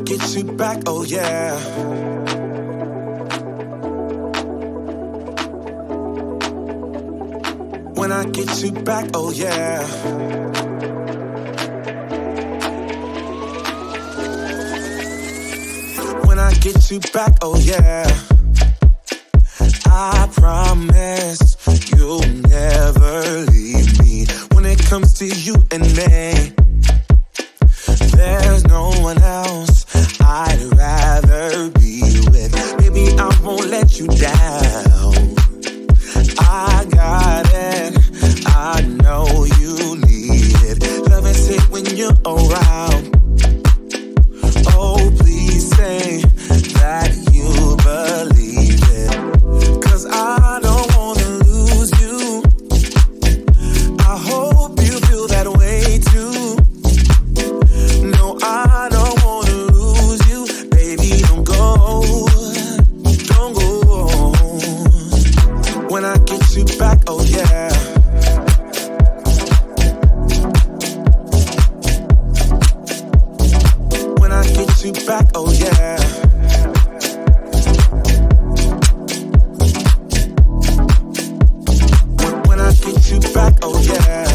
get you back, oh yeah. When I get you back, oh yeah. When I get you back, oh yeah. I promise you'll never leave me. When it comes to you and me, there's no one else I'd rather be with. Baby, I won't let you down. I got it, I know you need it. Love is it when you're around. Oh, please say that you believe it, 'cause I don't wanna lose you. I hope you feel that way too. No, I don't wanna lose you. Baby, don't go. Don't go. When I get you back, oh yeah. When I get you back, oh yeah. When I get you back, oh yeah.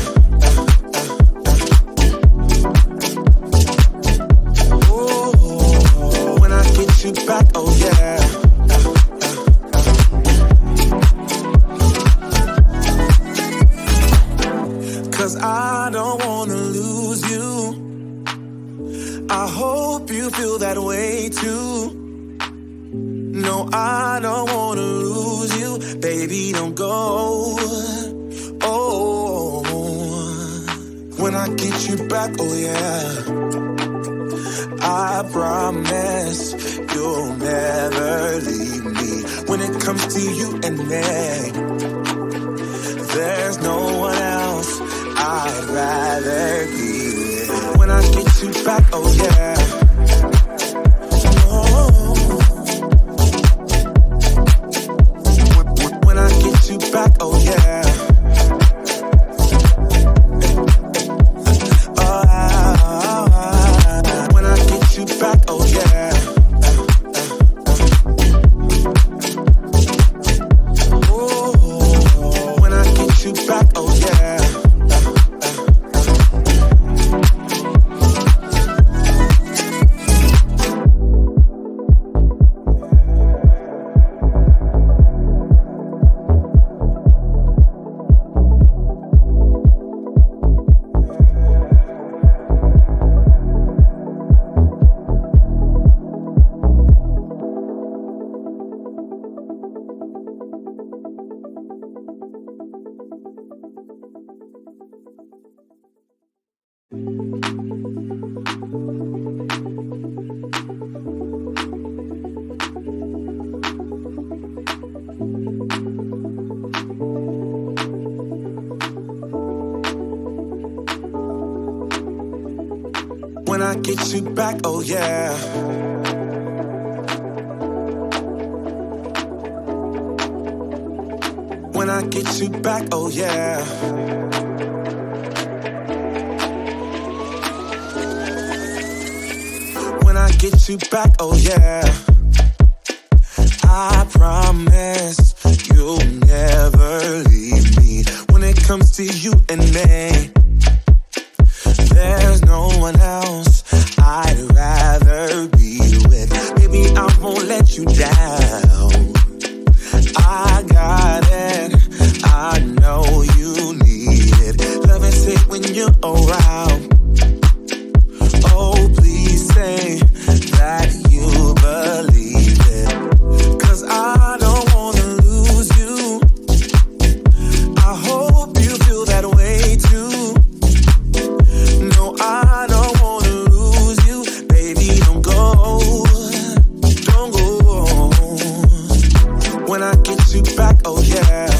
Oh, when I get you back, oh yeah. I don't wanna lose you. I hope you feel that way too. No, I don't wanna lose you. Baby, don't go. Oh, when I get you back, oh yeah. I promise you'll never leave me. When it comes to you and me, there's no one else I'd rather be with. When I get you back, oh yeah. Oh. When I get you back, oh yeah. Oh, when I get you back, oh yeah. Oh, when I get you back, oh yeah. When I get you back, oh yeah. When I get you back, oh yeah. When I get you back, oh yeah. I promise you'll never leave me. When it comes to you and me, there's no one else I'd rather be with. Baby, I won't let you down. I got it, I know you need it. Love is it when you're around. Oh, please say that you believe it, 'cause I don't wanna lose you. I hope you feel that way too. No, I don't wanna lose you. Baby, don't go. Don't go. When I get you back, oh yeah.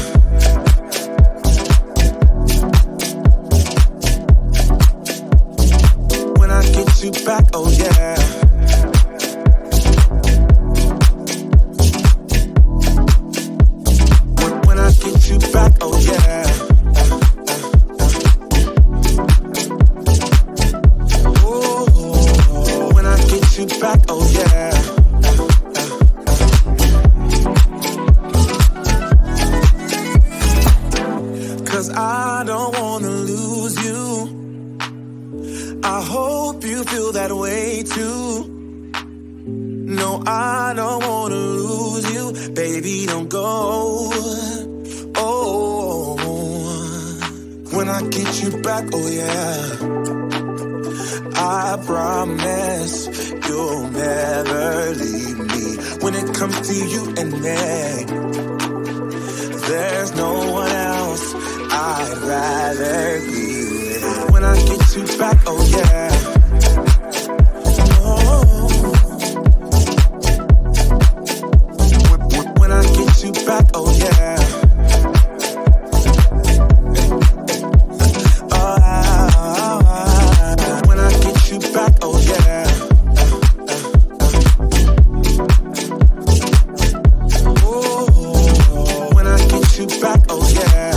When I get you back, oh yeah. When I get you back, oh yeah. Oh, when I get you back, that way too. No, I don't wanna lose you, baby, don't go. Oh, when I get you back, oh yeah, I promise you'll never leave me. When it comes to you and me, there's no one else I'd rather be with. When I get you back, oh yeah. Oh, when I get you back, oh yeah. When I get you back, oh yeah. When I get you back, oh yeah.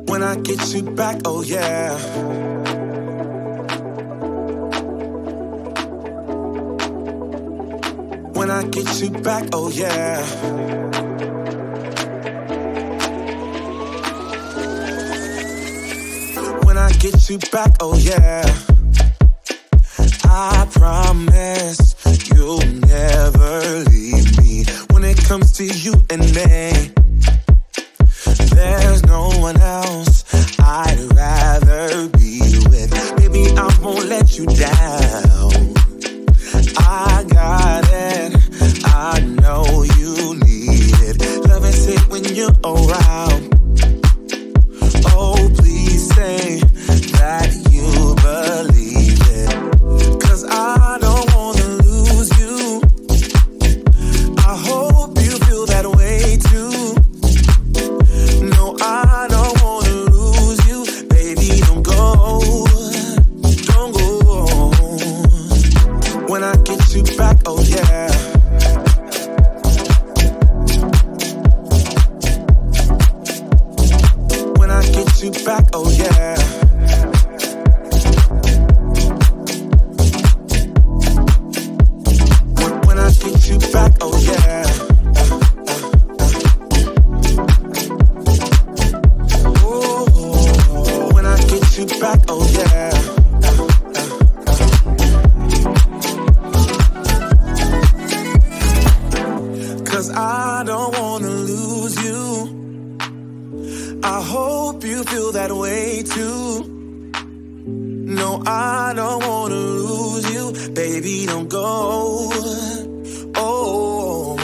When I get you back, oh yeah. When I get you back, oh yeah. When I get you back, oh yeah. I promise you'll never leave me. When it comes to you and me, there's no one else I'd rather be with. Baby, I won't let you down. I got it, I know you need it. Love is it when you're around. Oh, please say that you believe it. 'Cause I don't wanna lose you. I hope you feel that way too. No, I don't wanna lose you, baby, don't go. Don't go. When I get you back, oh yeah. When I get you back, oh yeah. When I get you back, oh yeah. Oh, when I get you back, oh yeah. I don't wanna lose you. I hope you feel that way too. No, I don't wanna lose you, baby, don't go. Oh,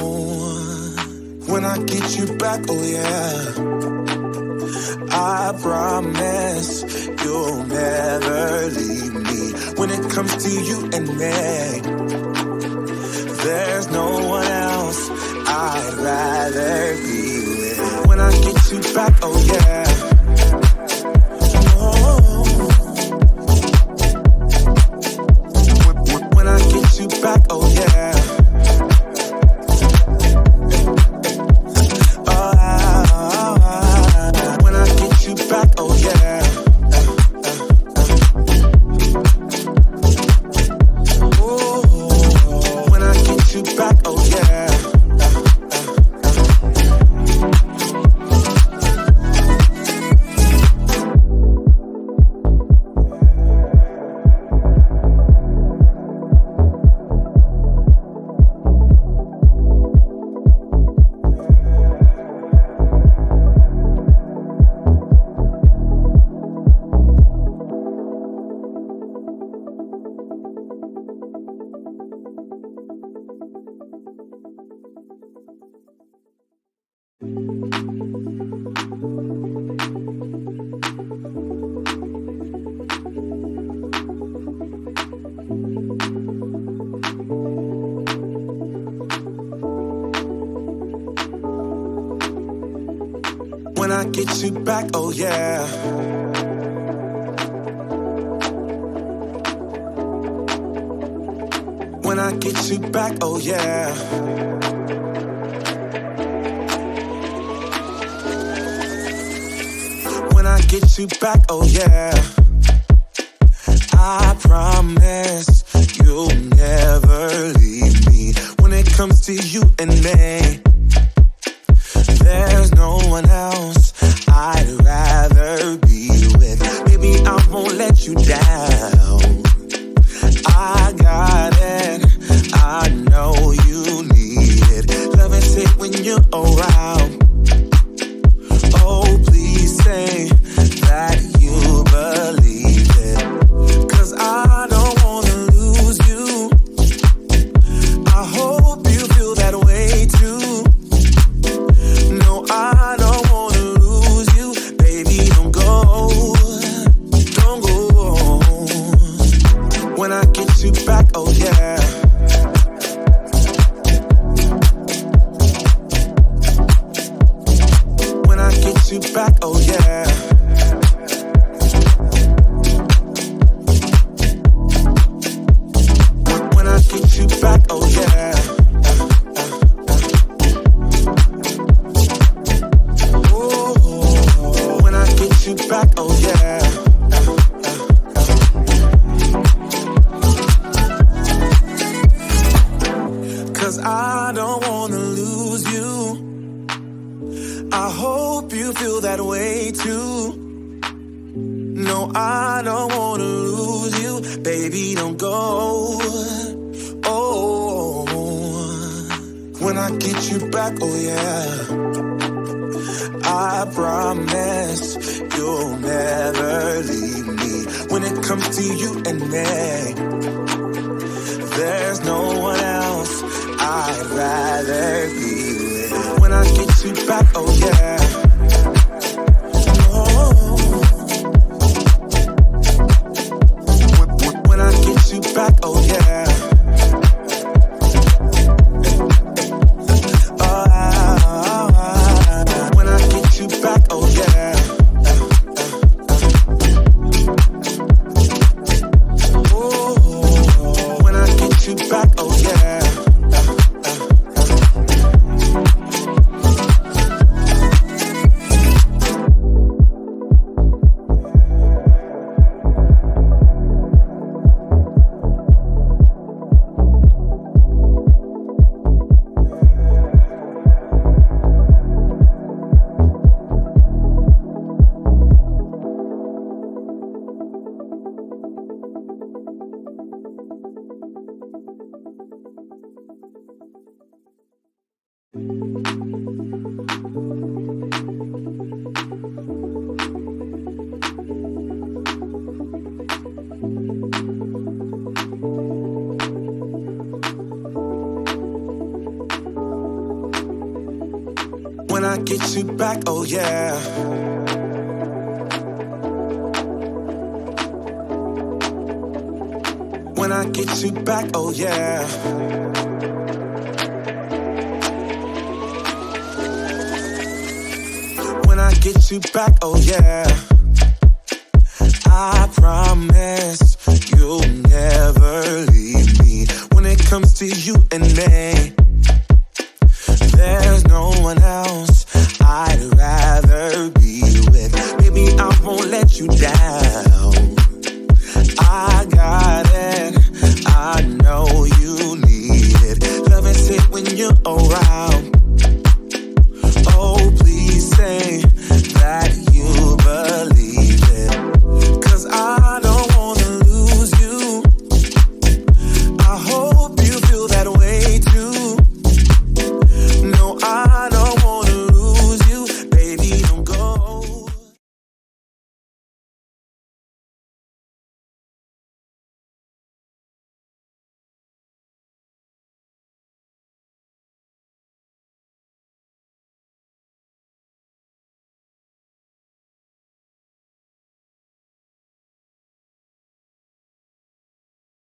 when I get you back, oh yeah. I promise you'll never leave me. When it comes to you and me, there's no one else I'd rather be with. When I get you back, oh yeah. Oh, when I get you back, oh yeah. When I get you back, oh yeah. Oh, when I get you back, oh yeah. When I get you back, oh yeah. When I get you back, oh yeah. When I get you back, oh yeah. I promise you'll never leave me. When it comes to you and me, there's no one else I'd rather be with. Baby, I won't let you down. I got it, I know you need it. Love is it when you're around. Oh, please say that you believe it. 'Cause I don't wanna lose you. I hope you feel that way too. No, I don't wanna lose you. Baby, don't go. Don't go. When I get you back, oh yeah. When I get you back, oh yeah. When I get you back, oh yeah. Oh, when I get you back, oh yeah. I don't wanna lose you. I hope you feel that way too. No, I don't wanna lose you. Baby, don't go. Oh, when I get you back, oh yeah. I promise you'll never leave me. When it comes to you and me, there's no one else I'd rather be with. When I get you back, oh yeah. Oh. When I get you back, oh yeah. When I get you back, oh yeah. Oh, when I get you back, oh yeah. When I get you back, oh yeah. When I get you back, oh yeah. When I get you back, oh yeah. I promise you'll never leave me. When it comes to you and me, there's no one else I'd rather be with. Baby, I won't let you down. I got it, I know you need it. Love is it when you're around.